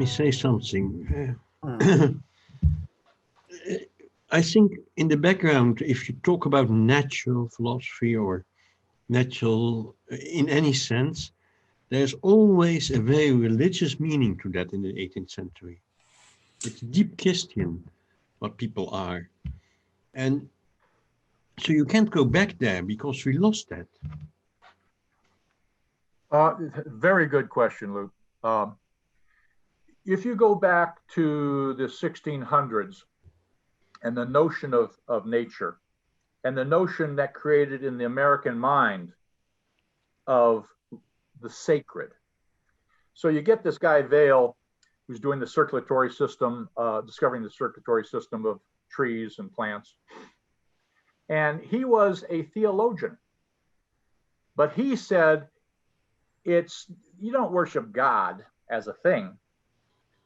me say something. Mm. I think in the background, if you talk about natural philosophy or natural in any sense, there's always a very religious meaning to that in the 18th century. It's deep Christian, what people are. And so you can't go back there because we lost that. Very good question, Luke. If you go back to the 1600s and the notion of nature and the notion that created in the American mind of the sacred. So you get this guy Vail, who's doing the circulatory system, discovering the circulatory system of trees and plants. And he was a theologian, but he said, you don't worship God as a thing.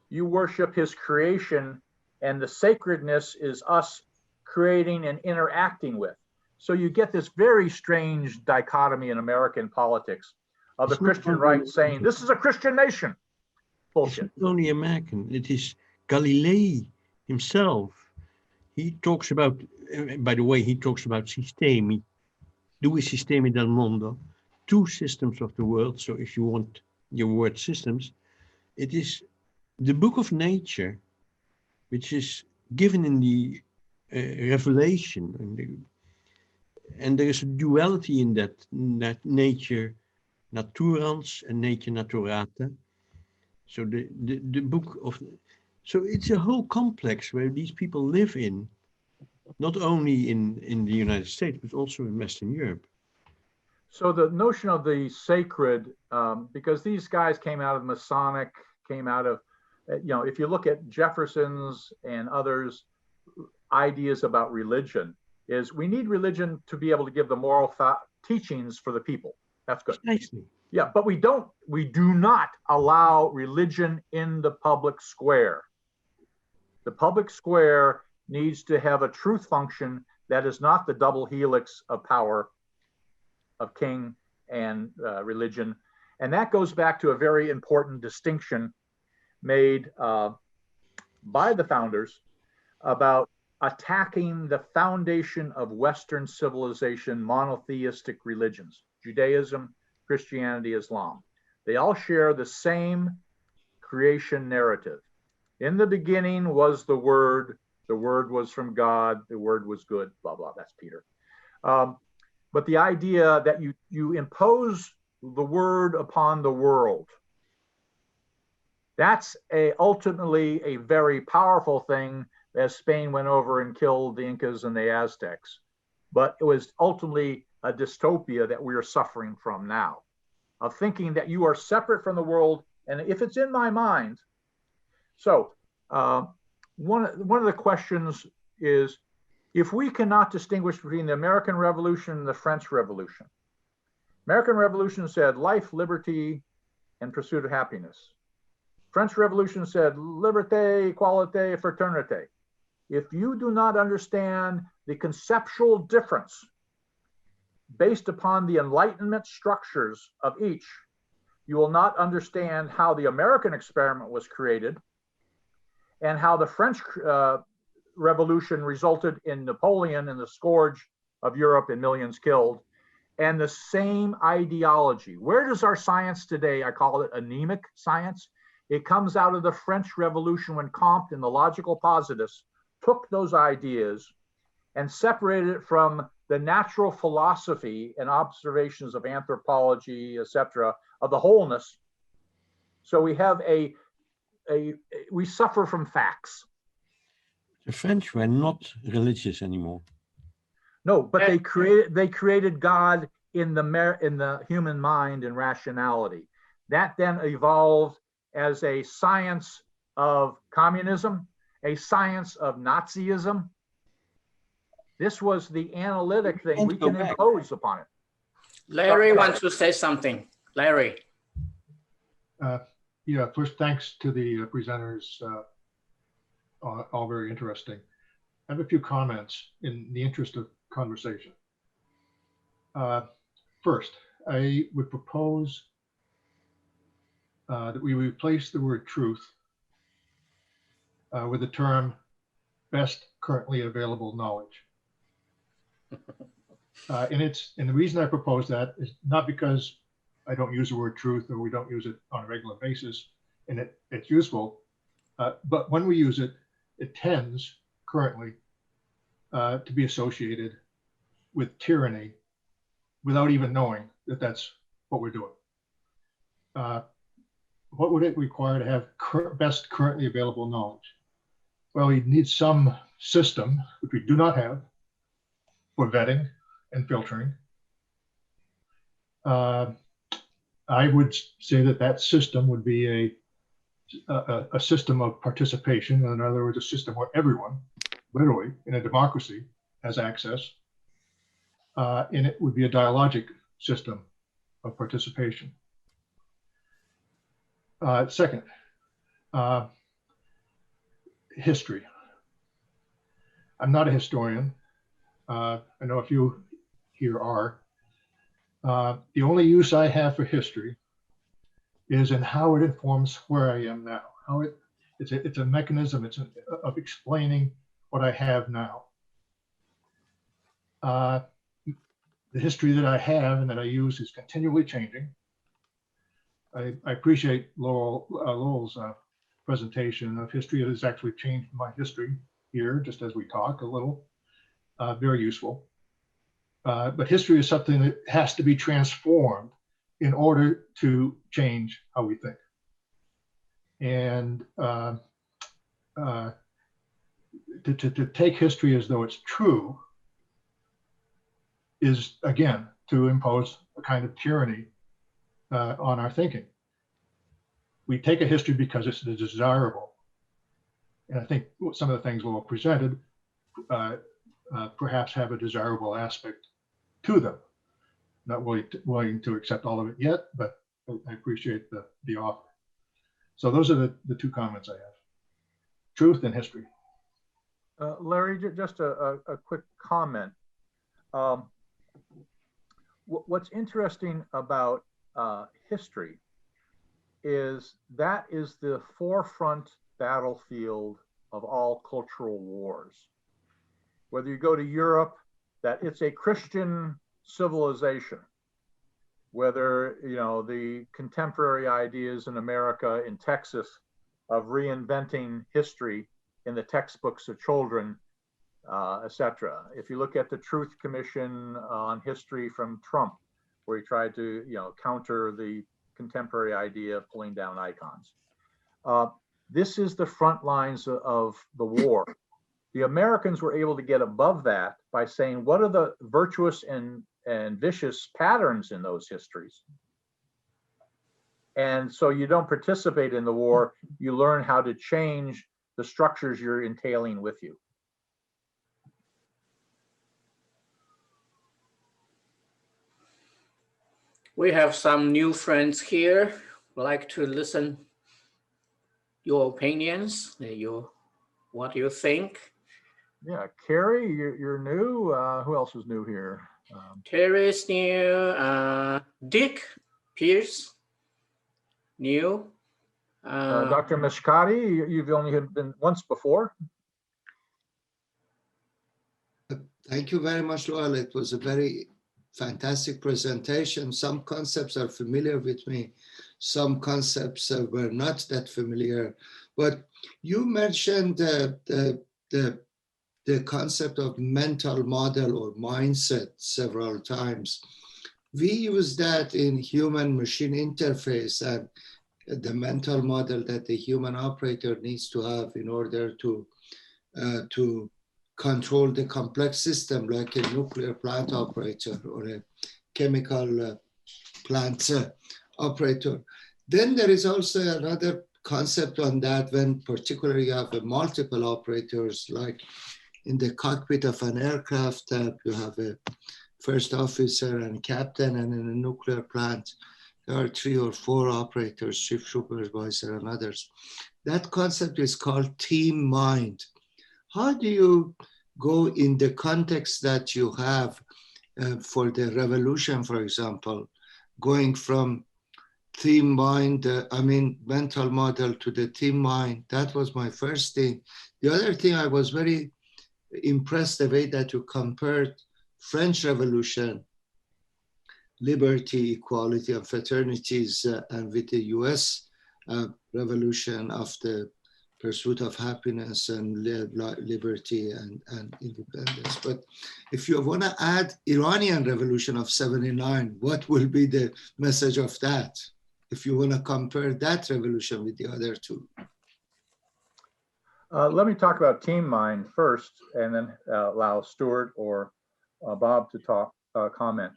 You worship his creation, and the sacredness is us creating and interacting with. So you get this very strange dichotomy in American politics of the Christian right saying, this is a Christian nation. Bullshit. It's not only American, it is Galilei himself. He talks about, by the way, he talks about sistemi, due sistemi del mondo, two systems of the world. So if you want your word systems, it is the book of nature, which is given in the Revelation. And there is a duality in that nature naturans and nature naturata. So the book of, so it's a whole complex where these people live in, not only in the United States, but also in Western Europe. So the notion of the sacred, because these guys came out of Masonic, came out of, if you look at Jefferson's and others' ideas about religion, is we need religion to be able to give the moral teachings for the people. That's good. Precisely. Yeah, but we do not allow religion in the public square. The public square needs to have a truth function that is not the double helix of power of king and religion. And that goes back to a very important distinction made by the founders about attacking the foundation of Western civilization, monotheistic religions, Judaism, Christianity, Islam. They all share the same creation narrative. In the beginning was the Word was from God, the Word was good, blah, blah, that's Peter. But the idea that you impose the Word upon the world, that's ultimately a very powerful thing, as Spain went over and killed the Incas and the Aztecs. But it was ultimately a dystopia that we are suffering from now, of thinking that you are separate from the world. And if it's in my mind, so one of the questions is, if we cannot distinguish between the American Revolution and the French Revolution. American Revolution said life, liberty, and pursuit of happiness. French Revolution said liberté, equalité, fraternité. If you do not understand the conceptual difference based upon the Enlightenment structures of each, you will not understand how the American experiment was created and how the French Revolution resulted in Napoleon and the scourge of Europe and millions killed, and the same ideology. Where does our science today, I call it anemic science, it comes out of the French Revolution when Comte and the logical positivists took those ideas and separated it from the natural philosophy and observations of anthropology, etc., of the wholeness. So we have we suffer from facts. The French were not religious anymore. No, but they created God in the human mind and rationality. That then evolved as a science of communism, a science of Nazism. This was the analytic thing we can impose upon it. Larry wants to say something. Larry. Yeah, first, thanks to the presenters, all very interesting. I have a few comments in the interest of conversation. First, I would propose that we replace the word truth with the term best currently available knowledge. And the reason I propose that is not because I don't use the word truth or we don't use it on a regular basis, and it's useful, but when we use it, it tends currently to be associated with tyranny without even knowing that that's what we're doing. What would it require to have best currently available knowledge? Well, you need some system, which we do not have, for vetting and filtering. I would say that that system would be a system of participation. In other words, a system where everyone, literally in a democracy, has access. And it would be a dialogic system of participation. Second, history. I'm not a historian. I know a few here are. The only use I have for history is in how it informs where I am now. It's a mechanism of explaining what I have now. The history that I have and that I use is continually changing. I appreciate Lowell's presentation of history. It has actually changed my history here, just as we talk a little. Very useful. But history is something that has to be transformed in order to change how we think. And to take history as though it's true is, again, to impose a kind of tyranny on our thinking. We take a history because it's desirable. And I think some of the things Lowell presented perhaps have a desirable aspect to them. Not willing to accept all of it yet, but I appreciate the offer. So those are the two comments I have. Truth and history. Larry, just a quick comment. What's interesting about history is that is the forefront battlefield of all cultural wars. Whether you go to Europe, that it's a Christian civilization. Whether, you know, the contemporary ideas in America, in Texas, of reinventing history in the textbooks of children, etc. If you look at the Truth Commission on history from Trump, where he tried to, you know, counter the contemporary idea of pulling down icons. This is the front lines of the war. The Americans were able to get above that by saying, what are the virtuous and vicious patterns in those histories? And so you don't participate in the war, you learn how to change the structures you're entailing with you. We have some new friends here. Would like to listen your opinions, what you think. Yeah, Carrie, you're new. Who else is new here? Terry is new. Dick Pierce, new. Dr. Mishkati, you've only been once before. Thank you very much, Lowell. It was a very fantastic presentation. Some concepts are familiar with me. Some concepts were not that familiar. But you mentioned the concept of mental model or mindset several times. We use that in human-machine interface and the mental model that the human operator needs to have in order to control the complex system, like a nuclear plant operator or a chemical plant operator. Then there is also another concept on that when particularly you have multiple operators, like in the cockpit of an aircraft, you have a first officer and captain, and in a nuclear plant, there are 3 or 4 operators, chief supervisor and others. That concept is called team mind. How do you go in the context that you have for the revolution, for example, going from theme mind, mental model to the theme mind. That was my first thing. The other thing, I was very impressed the way that you compared French Revolution, liberty, equality, and fraternities, and with the US revolution of the pursuit of happiness and liberty and independence. But if you want to add Iranian Revolution of 79, what will be the message of that? If you want to compare that revolution with the other two. Let me talk about team mind first, and then allow Stuart or Bob to comment.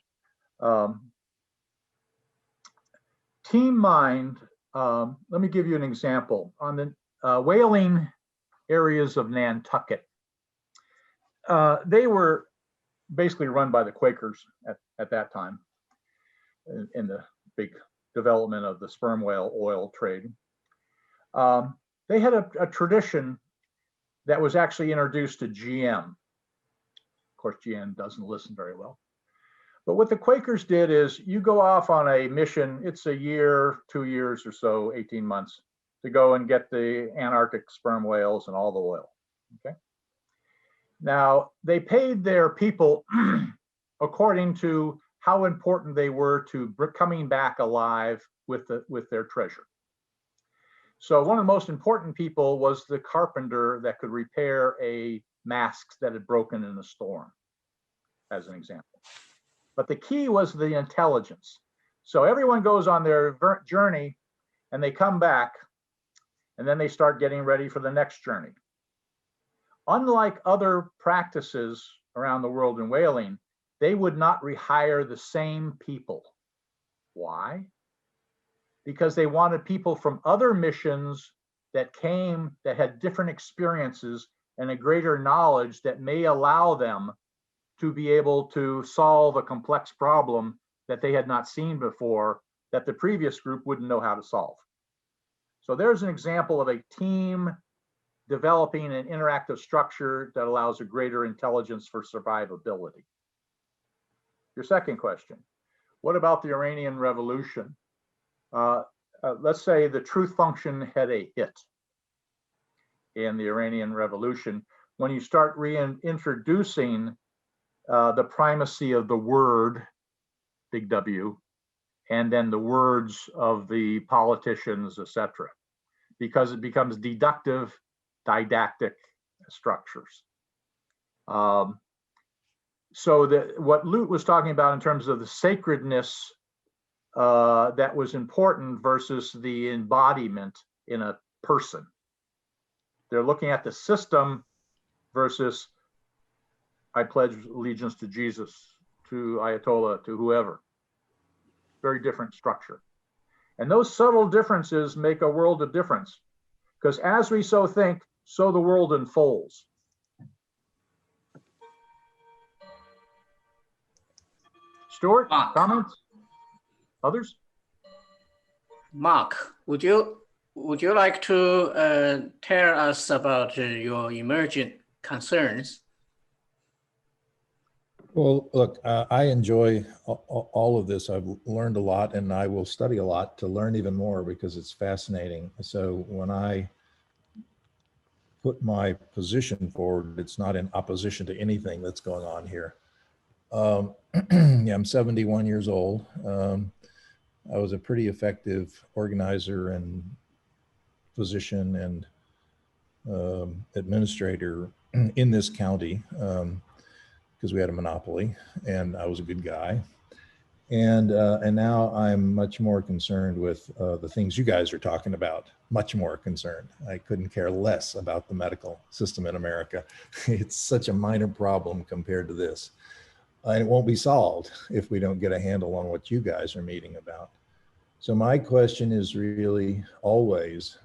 Team mind, let me give you an example. On the whaling areas of Nantucket, they were basically run by the Quakers at that time in the big development of the sperm whale oil trade. They had a tradition that was actually introduced to GM. Of course, GM doesn't listen very well. But what the Quakers did is you go off on a mission, it's a year, 2 years or so, 18 months, to go and get the Antarctic sperm whales and all the oil, okay? Now, they paid their people according to how important they were to coming back alive with their treasure. So one of the most important people was the carpenter that could repair a mast that had broken in a storm, as an example. But the key was the intelligence. So everyone goes on their journey and they come back, and then they start getting ready for the next journey. Unlike other practices around the world in whaling, they would not rehire the same people. Why? Because they wanted people from other missions that came, that had different experiences and a greater knowledge that may allow them to be able to solve a complex problem that they had not seen before, that the previous group wouldn't know how to solve. So there's an example of a team developing an interactive structure that allows a greater intelligence for survivability. Your second question, what about the Iranian Revolution? Let's say the truth function had a hit in the Iranian Revolution. When you start reintroducing the primacy of the word, big W, and then the words of the politicians, etc., because it becomes deductive, didactic structures. So what Lute was talking about in terms of the sacredness that was important versus the embodiment in a person. They're looking at the system versus I pledge allegiance to Jesus, to Ayatollah, to whoever. Very different structure. And those subtle differences make a world of difference, because as we so think, so the world unfolds. Stuart, Mark. Comments? Others? Mark, would you like to tell us about your emergent concerns? Well, look, I enjoy all of this. I've learned a lot, and I will study a lot to learn even more because it's fascinating. So when I put my position forward, it's not in opposition to anything that's going on here. Yeah, I'm 71 years old. I was a pretty effective organizer and physician and administrator in this county because we had a monopoly, and I was a good guy. And now I'm much more concerned with the things you guys are talking about, much more concerned. I couldn't care less about the medical system in America. It's such a minor problem compared to this. And it won't be solved if we don't get a handle on what you guys are meeting about. So my question is really always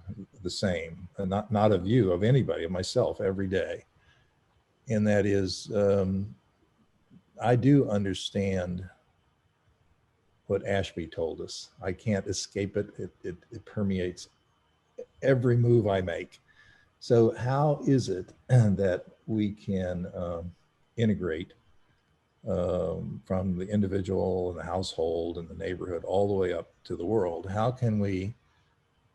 the same, and not of you, of anybody, of myself every day. And that is, I do understand what Ashby told us. I can't escape it. It permeates every move I make. So how is it that we can integrate from the individual and the household and the neighborhood all the way up to the world. How can we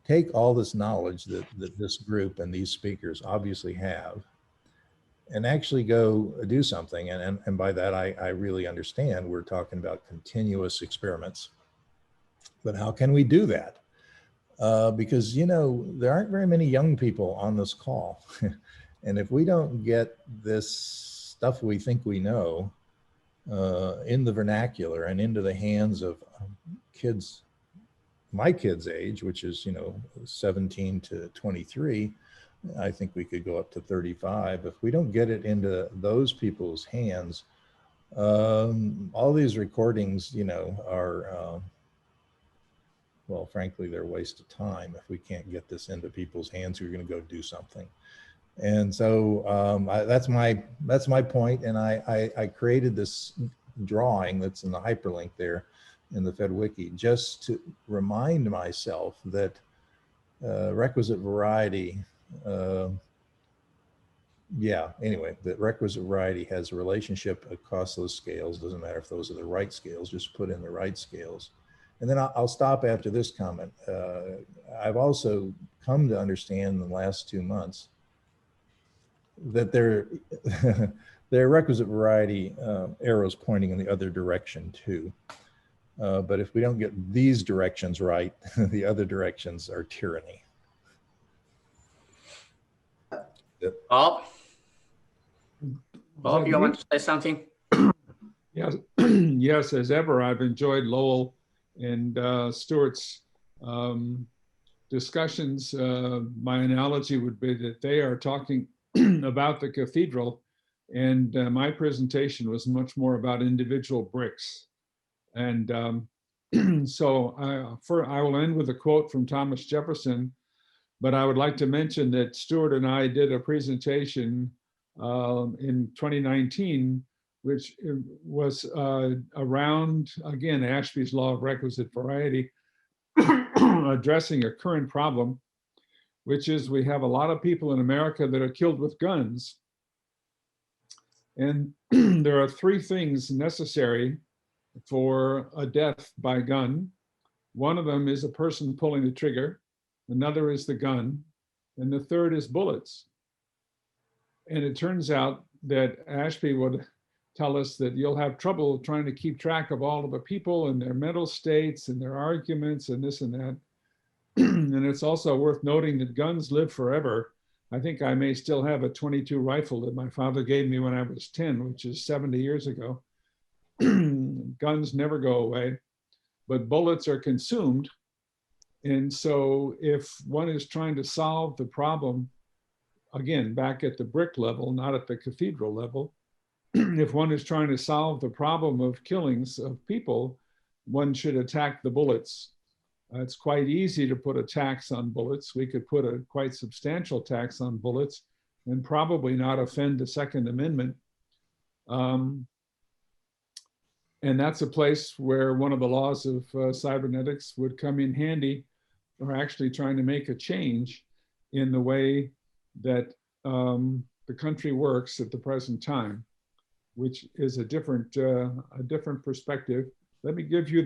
take all this knowledge that this group and these speakers obviously have and actually go do something? And by that, I really understand we're talking about continuous experiments. But how can we do that? Because, you know, there aren't very many young people on this call. And if we don't get this stuff we think we know in the vernacular and into the hands of kids, my kids' age, which is, you know, 17 to 23, I think we could go up to 35. If we don't get it into those people's hands, all these recordings, you know, are, well, frankly, they're a waste of time if we can't get this into people's hands who are going to go do something. And so that's my point. And I created this drawing that's in the hyperlink there in the FedWiki, just to remind myself that requisite variety, anyway, that requisite variety has a relationship across those scales. Doesn't matter if those are the right scales, just put in the right scales. And then I'll stop after this comment. I've also come to understand in the last 2 months that there are requisite variety arrows pointing in the other direction too. But if we don't get these directions right, the other directions are tyranny. Bob, you want to say something? Yes, yes, as ever, I've enjoyed Lowell and Stuart's discussions. My analogy would be that they are talking about the cathedral, and my presentation was much more about individual bricks. And so I will end with a quote from Thomas Jefferson, but I would like to mention that Stuart and I did a presentation in 2019, which was around, again, Ashby's law of requisite variety, addressing a current problem, which is we have a lot of people in America that are killed with guns. And there are 3 things necessary for a death by gun. One of them is a person pulling the trigger, another is the gun, and the third is bullets. And it turns out that Ashby would tell us that you'll have trouble trying to keep track of all of the people and their mental states and their arguments and this and that. And it's also worth noting that guns live forever. I think I may still have a .22 rifle that my father gave me when I was 10, which is 70 years ago. Guns never go away, but bullets are consumed. And so if one is trying to solve the problem, again, back at the brick level, not at the cathedral level, if one is trying to solve the problem of killings of people, one should attack the bullets. It's quite easy to put a tax on bullets. We could put a quite substantial tax on bullets and probably not offend the Second Amendment. And that's a place where one of the laws of cybernetics would come in handy, or actually trying to make a change in the way that the country works at the present time, which is a different perspective. Let me give you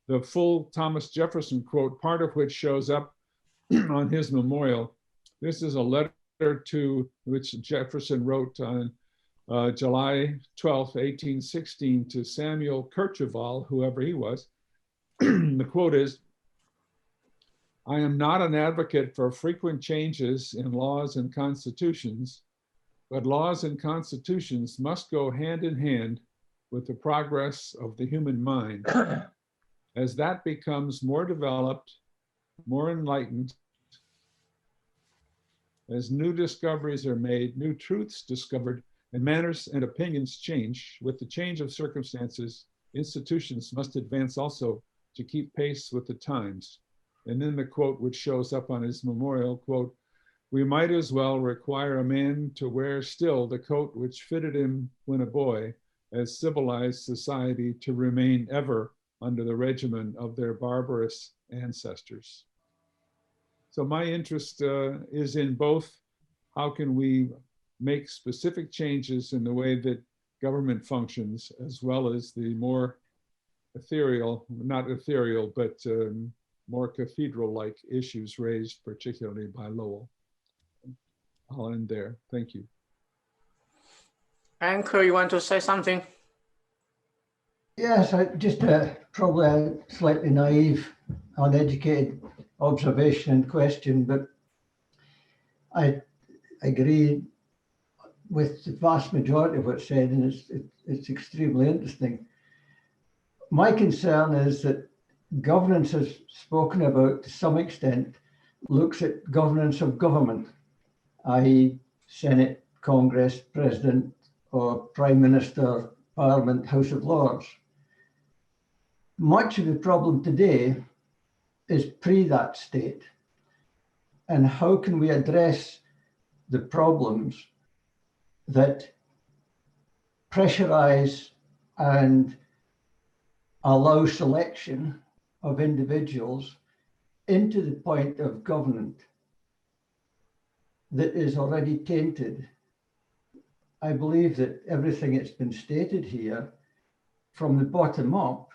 the full Thomas Jefferson quote, part of which shows up on his memorial. This is a letter to which Jefferson wrote on July 12th, 1816 to Samuel Kercheval, whoever he was. The quote is, "I am not an advocate for frequent changes in laws and constitutions, but laws and constitutions must go hand in hand with the progress of the human mind. As that becomes more developed, more enlightened, as new discoveries are made, new truths discovered, and manners and opinions change, with the change of circumstances, institutions must advance also to keep pace with the times." And then the quote which shows up on his memorial, quote, "We might as well require a man to wear still the coat which fitted him when a boy, as civilized society to remain ever under the regimen of their barbarous ancestors." So my interest is in both how can we make specific changes in the way that government functions, as well as the more ethereal, not ethereal, but more cathedral-like issues raised particularly by Lowell. I'll end there. Thank you. Anchor, you want to say something? Yes, just probably a slightly naive, uneducated observation and question, but I agree with the vast majority of what's said, and it's extremely interesting. My concern is that governance, as spoken about to some extent, looks at governance of government, i.e. Senate, Congress, President, or Prime Minister, Parliament, House of Lords. Much of the problem today is pre that state. And how can we address the problems that pressurize and allow selection of individuals into the point of government that is already tainted? I believe that everything that's been stated here from the bottom up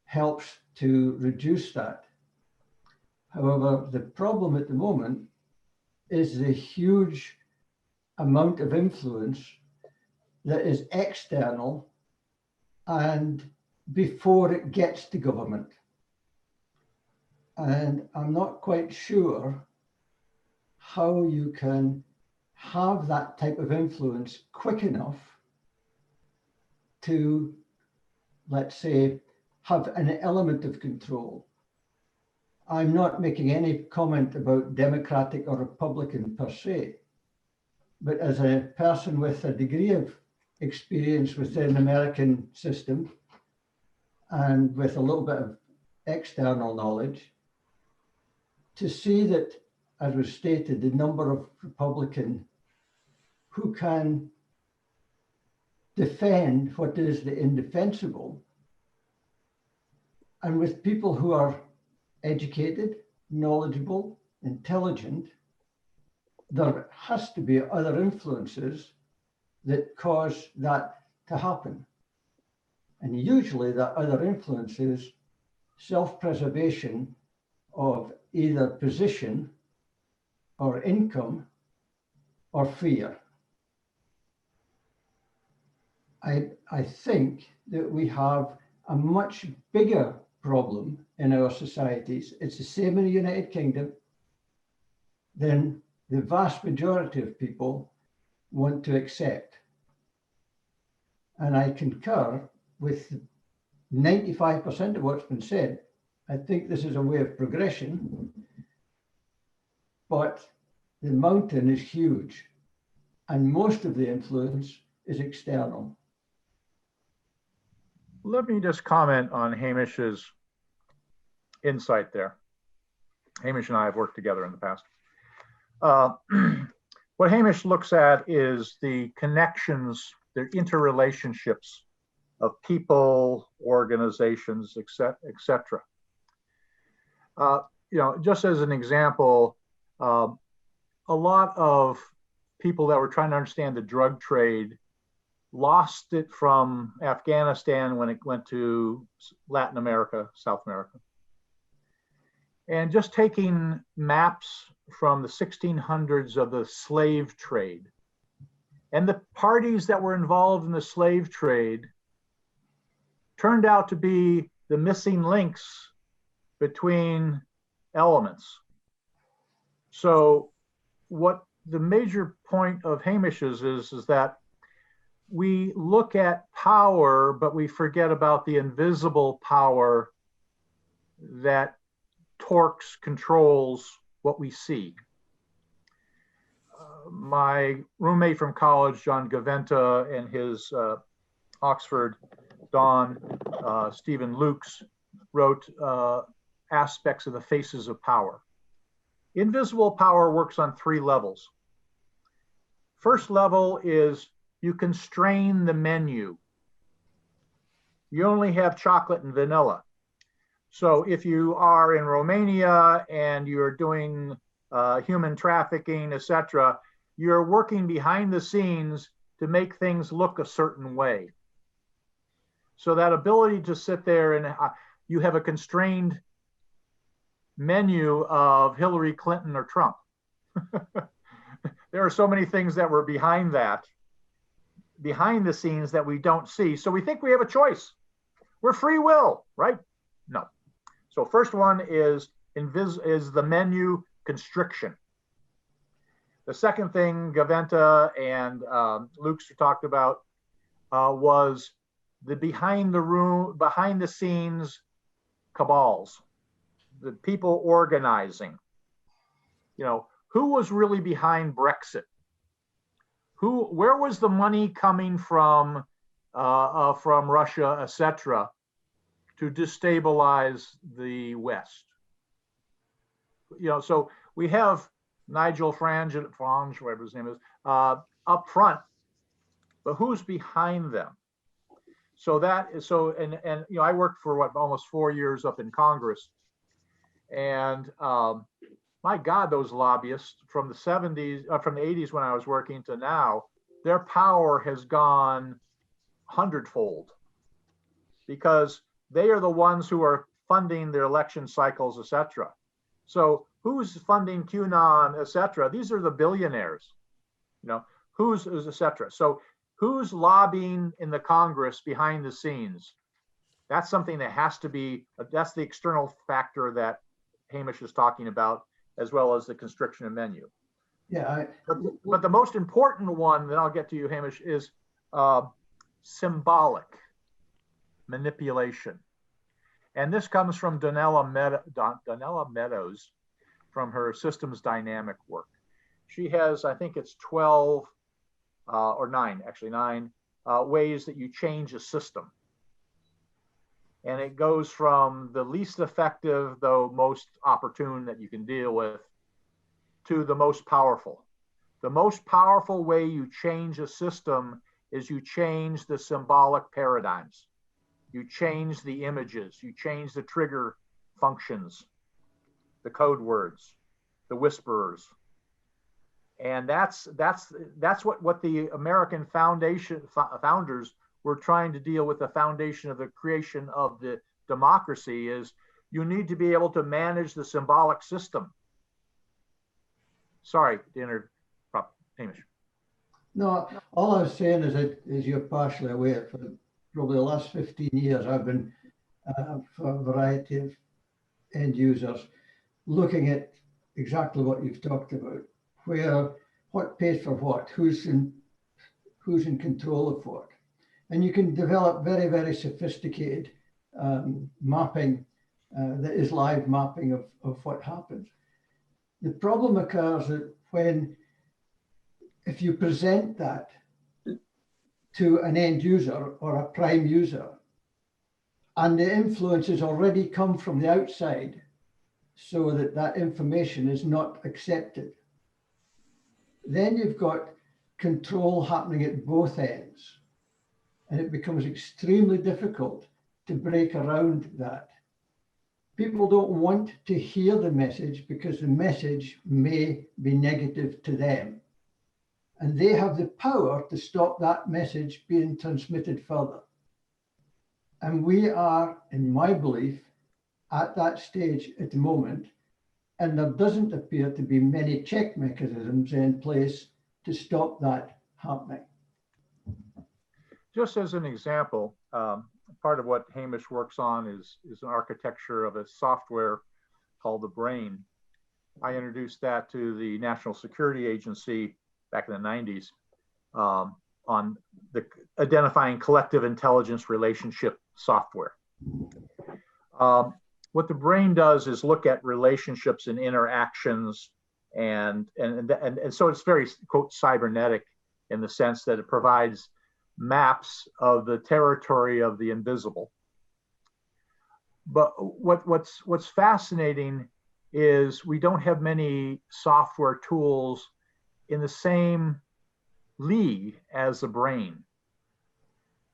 helps to reduce that. However, the problem at the moment is the huge amount of influence that is external and before it gets to government. And I'm not quite sure how you can have that type of influence quick enough to, let's say, have an element of control. I'm not making any comment about Democratic or Republican per se, but as a person with a degree of experience within the American system and with a little bit of external knowledge, to see that, as was stated, the number of Republicans who can defend what is the indefensible, and with people who are educated, knowledgeable, intelligent, there has to be other influences that cause that to happen. And usually that other influence is self-preservation of either position or income or fear. I think that we have a much bigger problem in our societies. It's the same in the United Kingdom. Then the vast majority of people want to accept. And I concur with 95% of what's been said. I think this is a way of progression, but the mountain is huge, and most of the influence is external. Let me just comment on Hamish's insight there. Hamish and I have worked together in the past. What Hamish looks at is the connections, the interrelationships of people, organizations, etc. Just as an example, a lot of people that were trying to understand the drug trade lost it from Afghanistan when it went to Latin America, South America. And just taking maps from the 1600s of the slave trade, and the parties that were involved in the slave trade turned out to be the missing links between elements. So what the major point of Hamish's is that we look at power, but we forget about the invisible power that torques, controls what we see. My roommate from college, John Gaventa, and his Oxford Don, Stephen Lukes, wrote aspects of the faces of power. Invisible power works on 3 levels. First level is you constrain the menu. You only have chocolate and vanilla. So if you are in Romania and you're doing human trafficking, etc., you're working behind the scenes to make things look a certain way. So that ability to sit there and you have a constrained menu of Hillary Clinton or Trump. There are so many things that were behind that, behind the scenes that we don't see. So we think we have a choice. We're free will, right? No. So first one is the menu constriction. The second thing Gaventa and Luke's talked about was the behind the scenes cabals, the people organizing. You know, who was really behind Brexit? Where was the money coming from Russia, etc., to destabilize the West? You know, so we have Nigel Farage, whatever his name is, up front, but who's behind them? So and you know, I worked for almost 4 years up in Congress, and my God, those lobbyists from the 70s, from the 80s when I was working to now, their power has gone hundredfold because they are the ones who are funding their election cycles, etc. So who's funding QAnon, etc.? These are the billionaires, you know, who's etc. So who's lobbying in the Congress behind the scenes? That's something that has to be, that's the external factor that Hamish is talking about, as well as the constriction of menu. Yeah. But the most important one that I'll get to you, Hamish, is symbolic manipulation. And this comes from Donella Meadows from her systems dynamic work. She has, I think it's 12 or 9 ways that you change a system. And it goes from the least effective, though most opportune that you can deal with, to the most powerful. The most powerful way you change a system is you change the symbolic paradigms. You change the images, you change the trigger functions, the code words, the whisperers. And that's what the American founders were trying to deal with. The foundation of the creation of the democracy is you need to be able to manage the symbolic system. Sorry to interrupt, Hamish. No, all I was saying is that, as you're partially aware, for probably the last 15 years, I've been, for a variety of end users, looking at exactly what you've talked about, what pays for what, who's in control of what. And you can develop very, very sophisticated mapping that is live mapping of what happens. The problem occurs that if you present that to an end user or a prime user, and the influences already come from the outside, so that information is not accepted, then you've got control happening at both ends. And it becomes extremely difficult to break around that. People don't want to hear the message because the message may be negative to them. And they have the power to stop that message being transmitted further. And we are, in my belief, at that stage at the moment, and there doesn't appear to be many check mechanisms in place to stop that happening. Just as an example, part of what Hamish works on is an architecture of a software called the brain. I introduced that to the National Security Agency back in the 90s on the identifying collective intelligence relationship software. What the brain does is look at relationships and interactions, and so it's very, quote, cybernetic in the sense that it provides maps of the territory of the invisible. But what's fascinating is we don't have many software tools in the same league as the brain.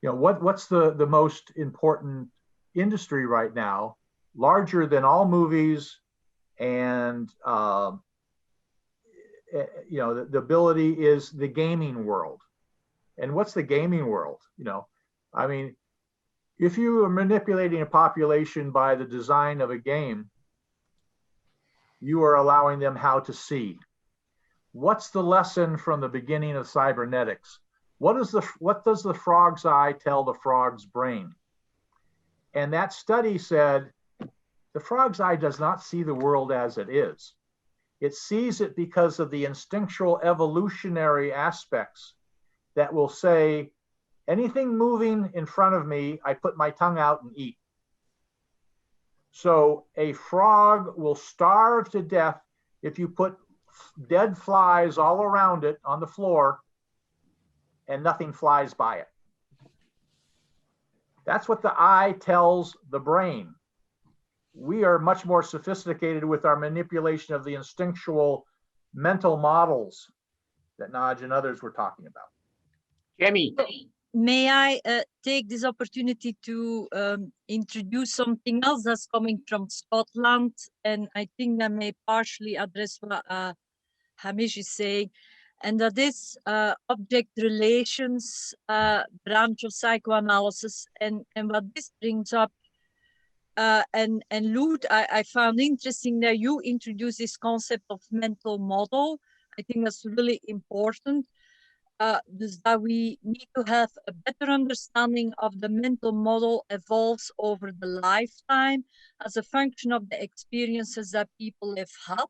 You know, what's the most important industry right now, larger than all movies, and you know, the ability is the gaming world. And what's the gaming world? You know, I mean, if you are manipulating a population by the design of a game, you are allowing them how to see. What's the lesson from the beginning of cybernetics? What does the frog's eye tell the frog's brain? And that study said the frog's eye does not see the world as it is. It sees it because of the instinctual evolutionary aspects that will say, anything moving in front of me, I put my tongue out and eat. So a frog will starve to death if you put dead flies all around it on the floor and nothing flies by it. That's what the eye tells the brain. We are much more sophisticated with our manipulation of the instinctual mental models that Naj and others were talking about. Remy. May I take this opportunity to introduce something else that's coming from Scotland, and I think that may partially address what Hamish is saying, and that is object relations branch of psychoanalysis, and what this brings up. And Lud, I found interesting that you introduced this concept of mental model. I think that's really important. Dus that we need to have a better understanding of the mental model evolves over the lifetime as a function of the experiences that people have had.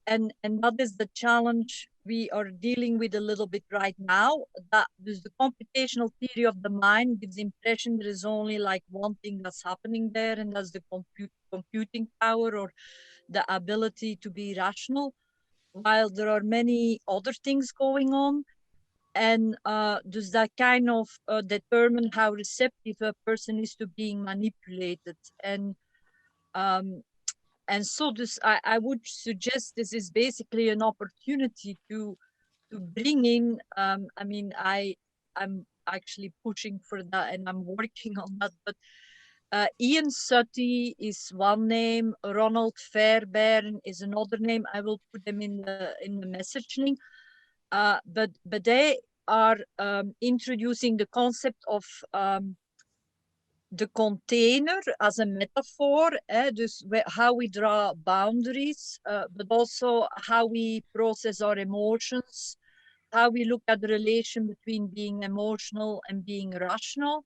And that is the challenge we are dealing with a little bit right now. That dus the computational theory of the mind gives the impression there is only like one thing that's happening there, and that's the computing power or the ability to be rational, while there are many other things going on. And does that kind of determine how receptive a person is to being manipulated? And so this, I would suggest this is basically an opportunity to bring in, I mean, I'm actually pushing for that and I'm working on that, but Ian Suttie is one name, Ronald Fairbairn is another name. I will put them in the message link. But they are introducing the concept of the container as a metaphor, dus how we draw boundaries, but also how we process our emotions, how we look at the relation between being emotional and being rational.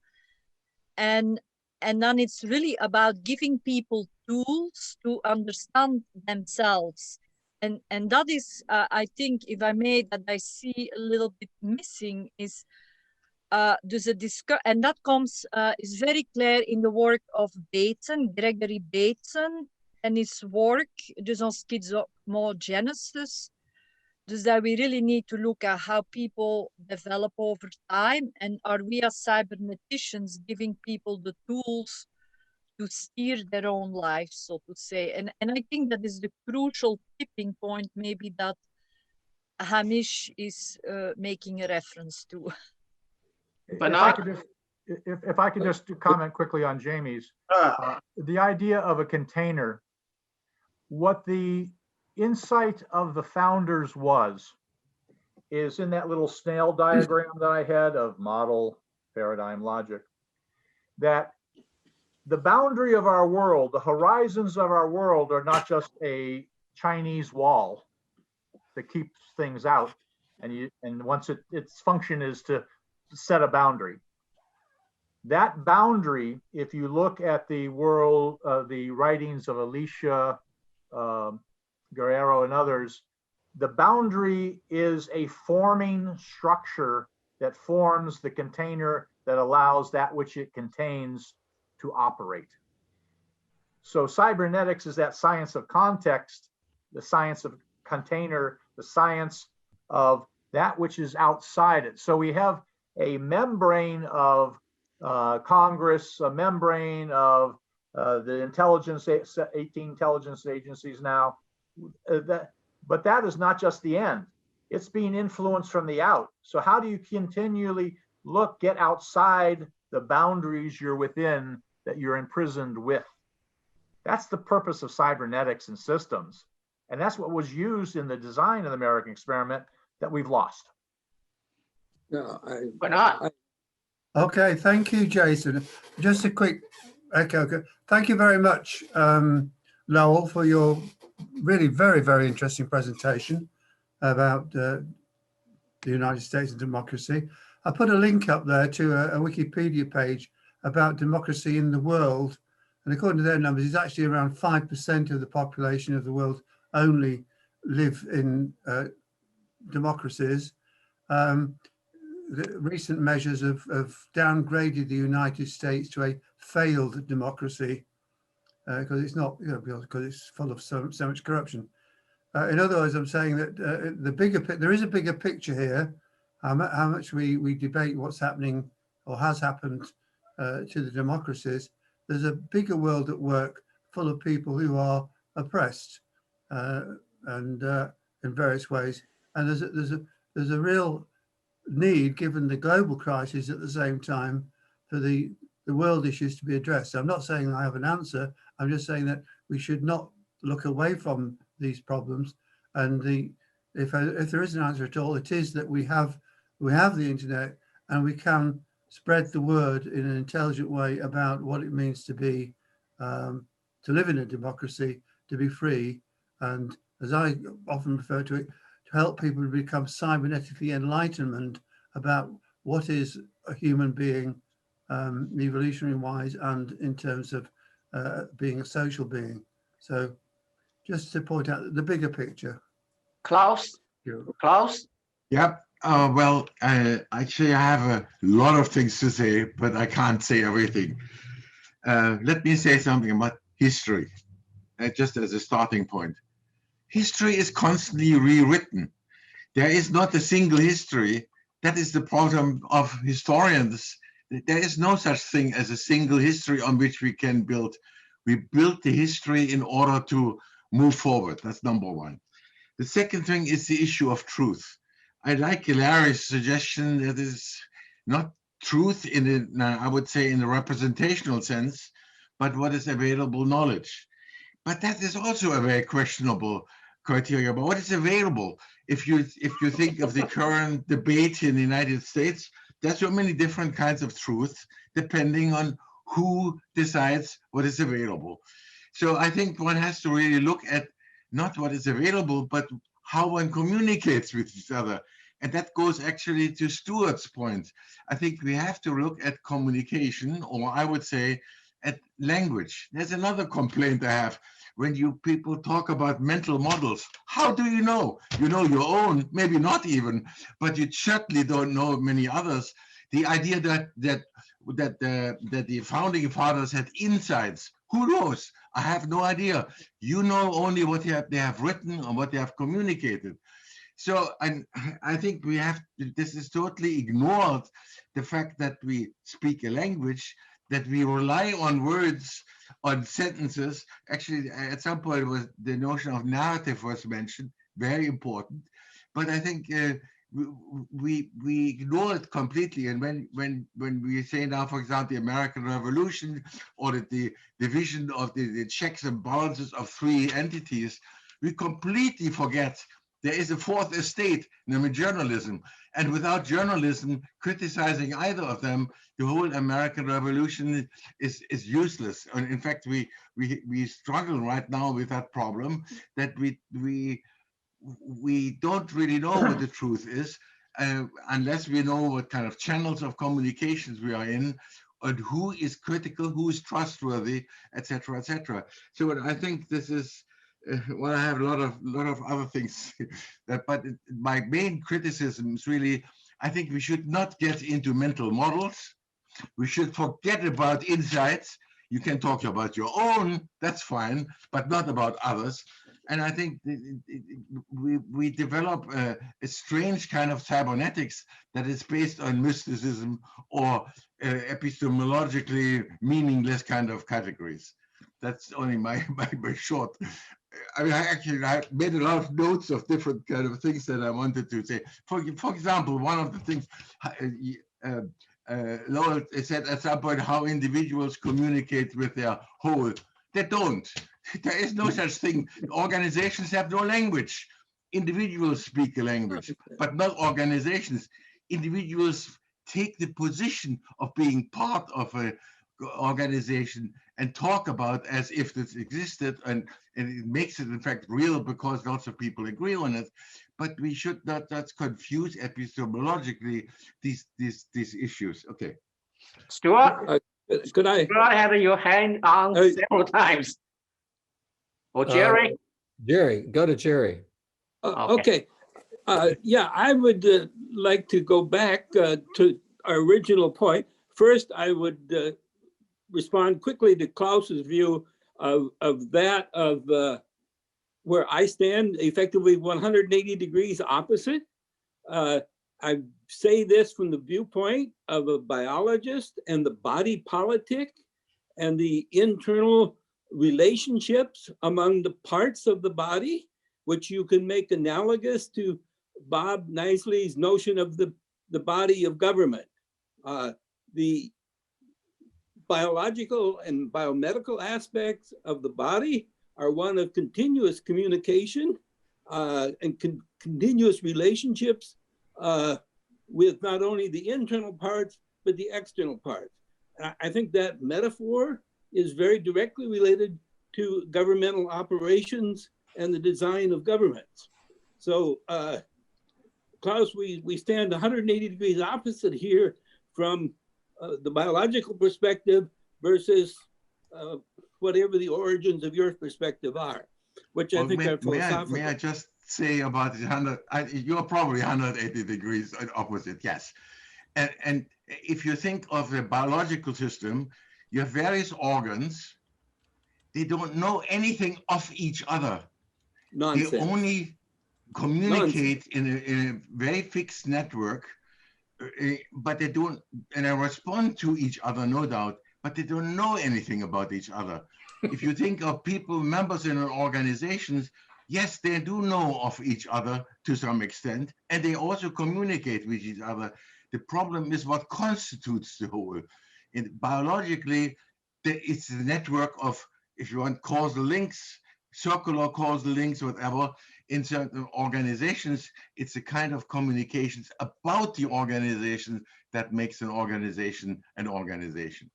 And then it's really about giving people tools to understand themselves. And that is, I think, if I may, that I see a little bit missing is there's a and that comes is very clear in the work of Bateson, Gregory Bateson, and his work just on schizomogenesis. Dus that we really need to look at how people develop over time, and are we as cyberneticians giving people the tools to steer their own lives, so to say. And I think that is the crucial tipping point, maybe that Hamish is making a reference to. If I could just comment quickly on Jamie's, the idea of a container, what the insight of the founders is in that little snail diagram that I had of model, paradigm, logic, that the boundary of our world, the horizons of our world are not just a Chinese wall that keeps things out. And once its function is to set a boundary. That boundary, if you look at the world, the writings of Alicia Guerrero and others, the boundary is a forming structure that forms the container that allows that which it contains to operate. So cybernetics is that science of context, the science of container, the science of that which is outside it. So we have a membrane of Congress, a membrane of the intelligence, 18 intelligence agencies now, but that is not just the end. It's being influenced from the out. So how do you continually get outside the boundaries you're within that you're imprisoned with? That's the purpose of cybernetics and systems. And that's what was used in the design of the American experiment that we've lost. No, Why not? Okay, thank you, Jason. Just a quick echo. Thank you very much, Lowell, for your really very, very interesting presentation about the United States and democracy. I put a link up there to a Wikipedia page about democracy in the world. And according to their numbers, it's actually around 5% of the population of the world only live in democracies. The recent measures have downgraded the United States to a failed democracy because it's not, because it's full of so much corruption. In other words, I'm saying that there is a bigger picture here. How much we debate what's happening or has happened to the democracies. There's a bigger world at work full of people who are oppressed and in various ways. And there's a real need, given the global crisis at the same time, for the world issues to be addressed. So I'm not saying I have an answer. I'm just saying that we should not look away from these problems. And if there is an answer at all, it is that we have the internet and we can spread the word in an intelligent way about what it means to be to live in a democracy, to be free, and as I often refer to it, to help people to become cybernetically enlightened about what is a human being, evolutionary wise, and in terms of being a social being. So just to point out the bigger picture. Klaus? Klaus? Yep. Well, actually, I have a lot of things to say, but I can't say everything. Let me say something about history, just as a starting point. History is constantly rewritten. There is not a single history. That is the problem of historians. There is no such thing as a single history on which we can build. We build the history in order to move forward. That's number one. The second thing is the issue of truth. I like Larry's suggestion that is not truth in I would say in the representational sense, but what is available knowledge. But that is also a very questionable criteria. But what is available? If you think of the current debate in the United States, there's so many different kinds of truth depending on who decides what is available. So I think one has to really look at not what is available, but how one communicates with each other. And that goes actually to Stuart's point. I think we have to look at communication, or I would say at language. There's another complaint I have. When you people talk about mental models, how do you know? You know your own, maybe not even, but you certainly don't know many others. The idea that the founding fathers had insights, who knows? I have no idea. You know only what they have written or what they have communicated. So I think this is totally ignored, the fact that we speak a language, that we rely on words, on sentences. Actually, at some point, the notion of narrative was mentioned, very important. But I think we ignore it completely. And when we say now, for example, the American Revolution or the division of the checks and balances of three entities, we completely forget there is a fourth estate, named journalism. And without journalism criticizing either of them, the whole American Revolution is useless. And in fact, we struggle right now with that problem, that we don't really know what the truth is unless we know what kind of channels of communications we are in, and who is critical, who is trustworthy, etc., etc. So I think this is. Well, I have a lot of other things, but my main criticism is really, I think we should not get into mental models. We should forget about insights. You can talk about your own, that's fine, but not about others. And I think we develop a strange kind of cybernetics that is based on mysticism or epistemologically meaningless kind of categories. That's only my short. I mean, I made a lot of notes of different kind of things that I wanted to say. For example, one of the things Lowell said at some point, how individuals communicate with their whole. They don't. There is no such thing. Organizations have no language. Individuals speak a language, but not organizations. individuals take the position of being part of a organization and talk about as if this existed, and it makes it in fact real because lots of people agree on it. But we should not confuse epistemologically these issues. Okay. Stuart, Could I? you have your hand on several times. Or Jerry? Jerry, go to Jerry. Okay. Yeah, I would like to go back to our original point. First, I would respond quickly to Klaus's view of where I stand, effectively 180 degrees opposite. I say this from the viewpoint of a biologist and the body politic and the internal relationships among the parts of the body, which you can make analogous to Bob Knisley's notion of the body of government. The biological and biomedical aspects of the body are one of continuous communication and continuous relationships with not only the internal parts, but the external parts. I think that metaphor is very directly related to governmental operations and the design of governments. So, Klaus, we stand 180 degrees opposite here from the biological perspective versus whatever the origins of your perspective are, which I think are philosophical. May I just say about you're probably 180 degrees opposite, yes. And if you think of the biological system, you have various organs. They don't know anything of each other. Nonsense. They only communicate in a very fixed network, but they don't, and they respond to each other, no doubt, but they don't know anything about each other. If you think of people, members in organizations, yes, they do know of each other to some extent, and they also communicate with each other. The problem is what constitutes the whole. And biologically, it's the network of, if you want, causal links, circular causal links, whatever. In certain organizations, it's a kind of communications about the organization that makes an organization an organization.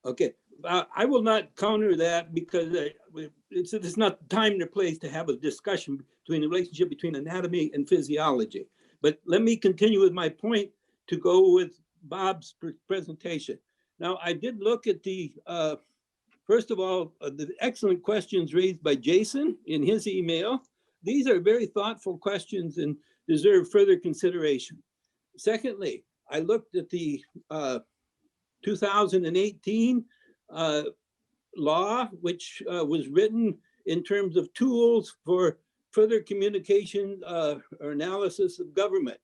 Okay, I will not counter that because it's not time nor place to have a discussion between the relationship between anatomy and physiology. But let me continue with my point to go with Bob's presentation. Now, I did look at the, first of all, the excellent questions raised by Jason in his email. These are very thoughtful questions and deserve further consideration. Secondly, I looked at the 2018 law, which was written in terms of tools for further communication or analysis of government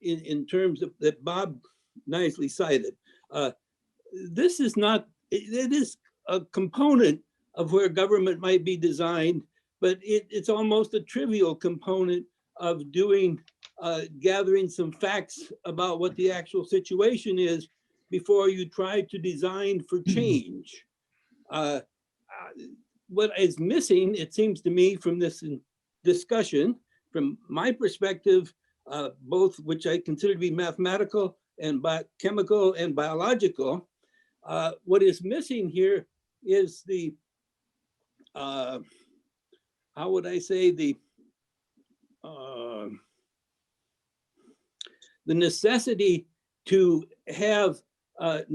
in terms of that Bob nicely cited. This is not, it is a component of where government might be designed, but it's almost a trivial component of doing, gathering some facts about what the actual situation is before you try to design for change. What is missing, it seems to me, from this discussion, from my perspective, both which I consider to be mathematical and chemical and biological, what is missing here is the, how would I say, the necessity to have a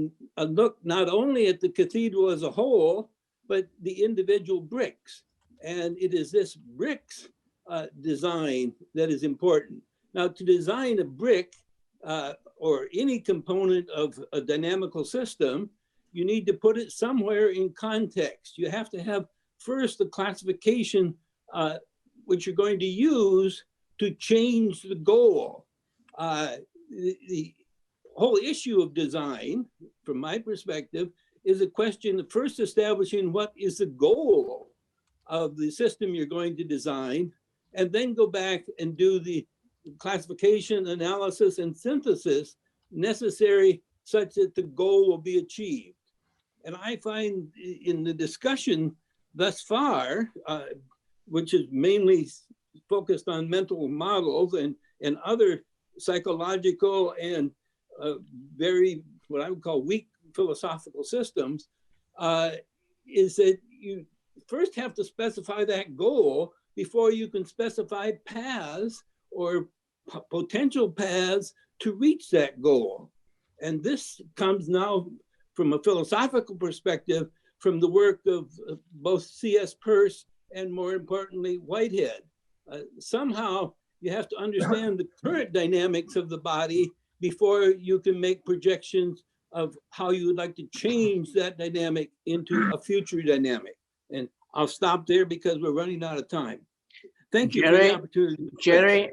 look not only at the cathedral as a whole, but the individual bricks. And it is this bricks design that is important. Now, to design a brick or any component of a dynamical system, you need to put it somewhere in context. You have to have first the classification which you're going to use to change the goal. The whole issue of design, from my perspective, is a question of first establishing what is the goal of the system you're going to design, and then go back and do the classification, analysis, and synthesis necessary such that the goal will be achieved. And I find in the discussion thus far, which is mainly focused on mental models and other psychological and very, what I would call weak philosophical systems, is that you first have to specify that goal before you can specify paths or potential paths to reach that goal. And this comes now from a philosophical perspective from the work of both C.S. Peirce and, more importantly, Whitehead. Somehow you have to understand the current dynamics of the body before you can make projections of how you would like to change that dynamic into a future dynamic. And I'll stop there because we're running out of time. Thank you for the opportunity. Jerry,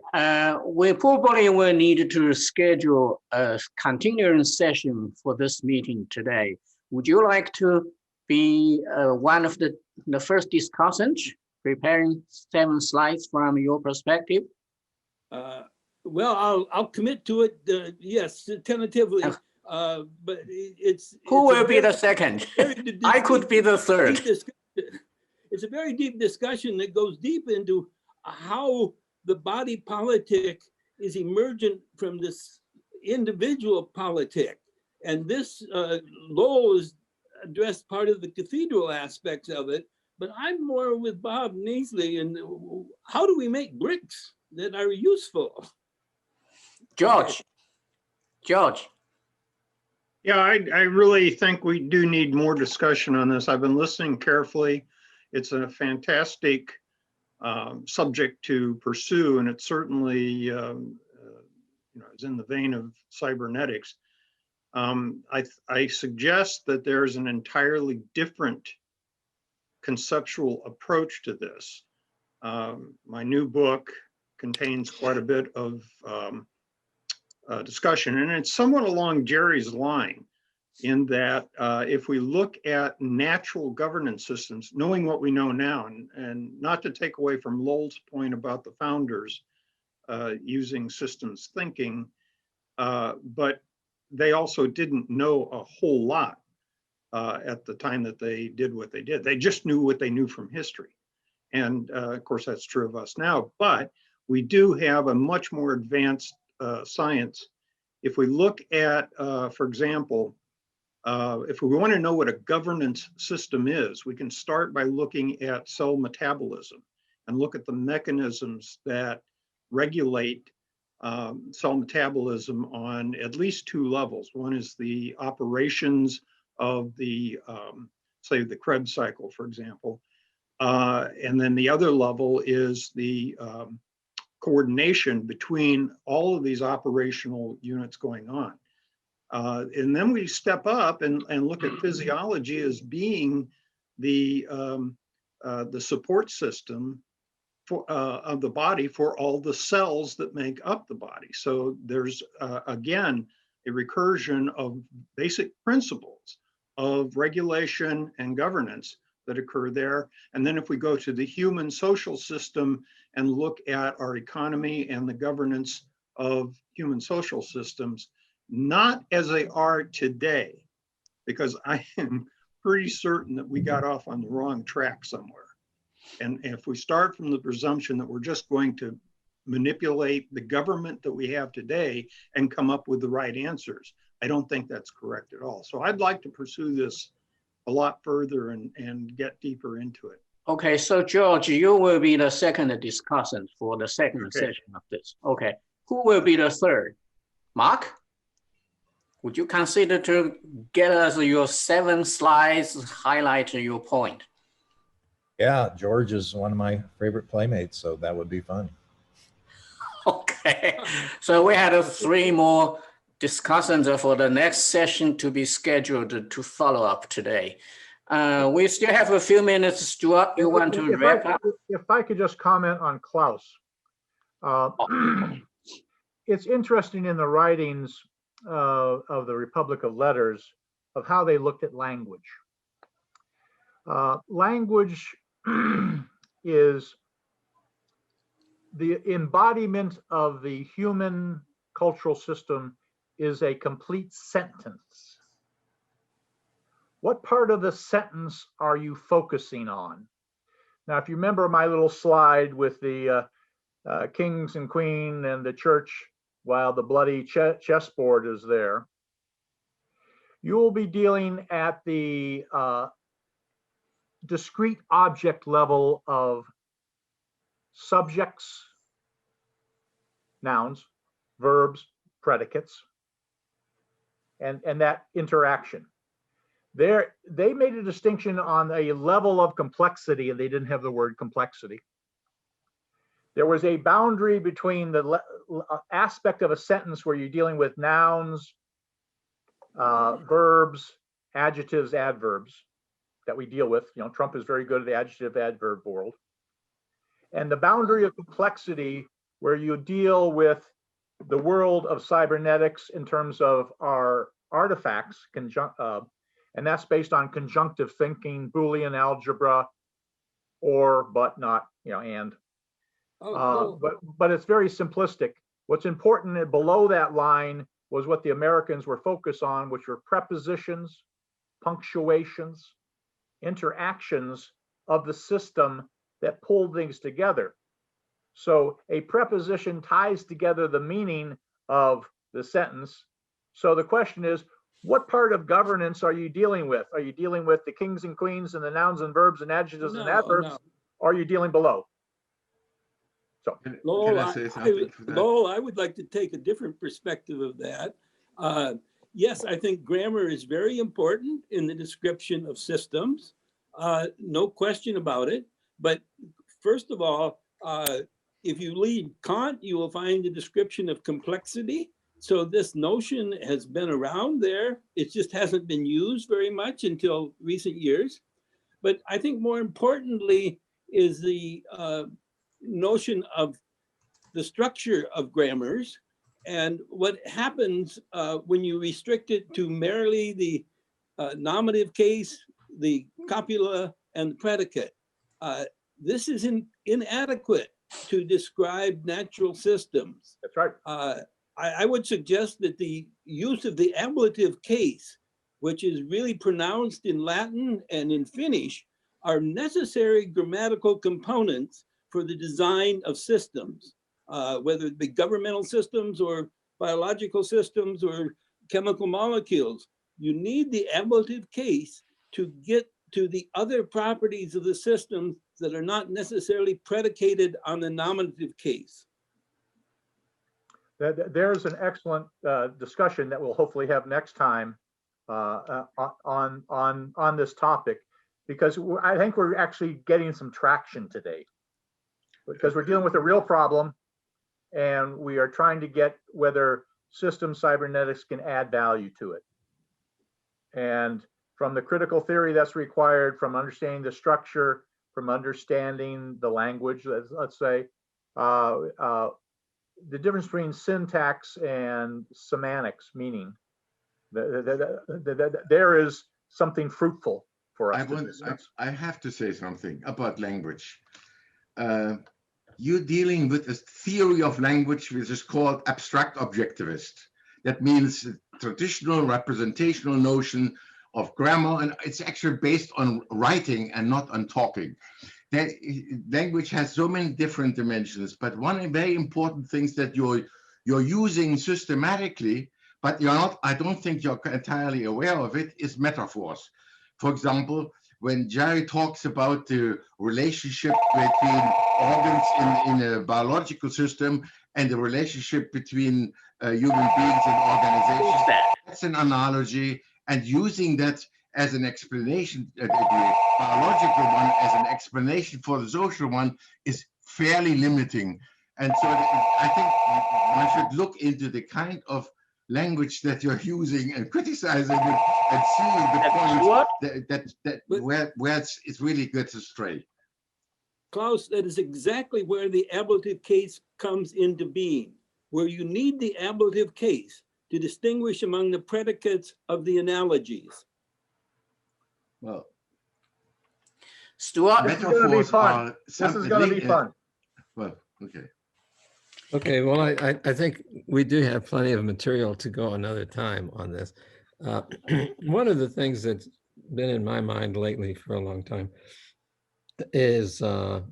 we probably will need to schedule a continuing session for this meeting today. Would you like to be one of the first discussants, preparing 7 slides from your perspective? Well, I'll commit to it. Yes, tentatively. But it's who will be the second? I could be the third. It's a very deep discussion that goes deep into how the body politic is emergent from this individual politic. And this Lowell has addressed part of the cathedral aspects of it, but I'm more with Bob Neasley. And how do we make bricks that are useful? George. Yeah, I really think we do need more discussion on this. I've been listening carefully. It's a fantastic subject to pursue, and it certainly is in the vein of cybernetics. I suggest that there's an entirely different conceptual approach to this. My new book contains quite a bit of discussion, and it's somewhat along Jerry's line, in that if we look at natural governance systems, knowing what we know now, and not to take away from Lowell's point about the founders using systems thinking, but they also didn't know a whole lot at the time that they did what they did. They just knew what they knew from history. And of course, that's true of us now, but we do have a much more advanced science. If we look at, for example, if we want to know what a governance system is, we can start by looking at cell metabolism and look at the mechanisms that regulate cell metabolism on at least 2 levels. One is the operations of the, say, the Krebs cycle, for example. And then the other level is the coordination between all of these operational units going on. And then we step up and look at physiology as being the support system of the body for all the cells that make up the body. So there's, again, a recursion of basic principles of regulation and governance that occur there. And then if we go to the human social system and look at our economy and the governance of human social systems, not as they are today, because I am pretty certain that we got off on the wrong track somewhere. And if we start from the presumption that we're just going to manipulate the government that we have today and come up with the right answers, I don't think that's correct at all. So I'd like to pursue this a lot further and get deeper into it. Okay, so George, you will be the second discussant for the second session of this. Okay, who will be the third? Mark? Would you consider to get us your 7 slides, highlight your point? Yeah, George is one of my favorite playmates, so that would be fun. Okay, so we had 3 more discussions for the next session to be scheduled to follow up today. We still have a few minutes. Stuart, you want to wrap up? If I could just comment on Klaus. It's interesting in the writings of the Republic of Letters of how they looked at language. Language is the embodiment of the human cultural system, is a complete sentence. What part of the sentence are you focusing on? Now, if you remember my little slide with the kings and queen and the church while the bloody chessboard is there. You will be dealing at the discrete object level of subjects, nouns, verbs, predicates, and that interaction. They made a distinction on a level of complexity, and they didn't have the word complexity. There was a boundary between the aspect of a sentence where you're dealing with nouns, verbs, adjectives, adverbs that we deal with. You know, Trump is very good at the adjective adverb world. And the boundary of complexity where you deal with the world of cybernetics in terms of our artifacts, and that's based on conjunctive thinking, Boolean algebra, or, but, not, you know, and. But it's very simplistic. What's important below that line was what the Americans were focused on, which were prepositions, punctuations, interactions of the system that pulled things together. So a preposition ties together the meaning of the sentence. So the question is, what part of governance are you dealing with? Are you dealing with the kings and queens and the nouns and verbs and adjectives and adverbs? No. Or are you dealing below? So, Lowell, I would like to take a different perspective of that. Yes, I think grammar is very important in the description of systems. No question about it. But first of all, if you read Kant, you will find a description of complexity. So this notion has been around there. It just hasn't been used very much until recent years. But I think more importantly is the notion of the structure of grammars and what happens when you restrict it to merely the nominative case, the copula, and the predicate. This is inadequate to describe natural systems. That's right. I would suggest that the use of the ablative case, which is really pronounced in Latin and in Finnish, are necessary grammatical components for the design of systems, whether it be governmental systems or biological systems or chemical molecules. You need the ablative case to get to the other properties of the system that are not necessarily predicated on the nominative case. There's an excellent discussion that we'll hopefully have next time on this topic, because I think we're actually getting some traction today, because we're dealing with a real problem and we are trying to get whether system cybernetics can add value to it. And from the critical theory that's required, from understanding the structure, from understanding the language, let's say, the difference between syntax and semantics, meaning there is something fruitful for us. I have to say something about language. You're dealing with a theory of language which is called abstract objectivist. That means a traditional representational notion of grammar, and it's actually based on writing and not on talking. That language has so many different dimensions, but one very important thing that you're using systematically, but you're not, I don't think you're entirely aware of it, is metaphors. For example, when Jerry talks about the relationship between organs in a biological system and the relationship between human beings and organizations, that's an analogy, and using that as an explanation, the biological one as an explanation for the social one is fairly limiting. And so I think one should look into the kind of language that you're using and criticizing it and seeing the point where it really gets astray. Klaus, that is exactly where the ablative case comes into being, where you need the ablative case to distinguish among the predicates of the analogies. Well, Stuart, this is going to be fun. This is going to be fun. Well, okay. Okay, well, I think we do have plenty of material to go another time on this. One of the things that's been in my mind lately for a long time is the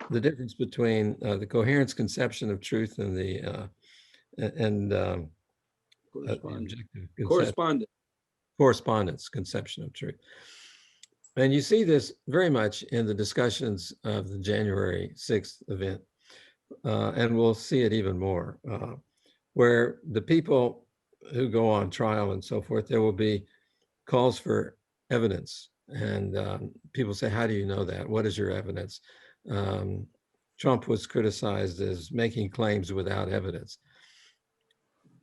difference between the coherence conception of truth and and correspondence conception of truth. And you see this very much in the discussions of the January 6th event. And we'll see it even more, where the people who go on trial and so forth, there will be calls for evidence. And people say, how do you know that? What is your evidence? Trump was criticized as making claims without evidence.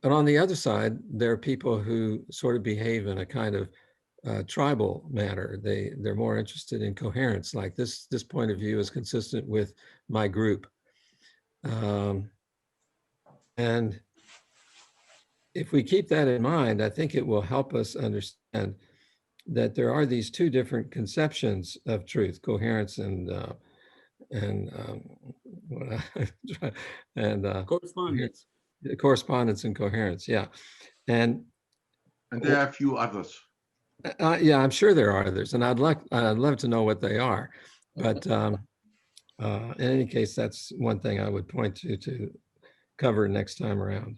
But on the other side, there are people who sort of behave in a kind of tribal manner. They're more interested in coherence, like this point of view is consistent with my group. And if we keep that in mind, I think it will help us understand that there are these two different conceptions of truth, coherence and correspondence. Correspondence and coherence, yeah. And there are a few others. Yeah, I'm sure there are others, and I'd love to know what they are. But in any case, that's one thing I would point to cover next time around.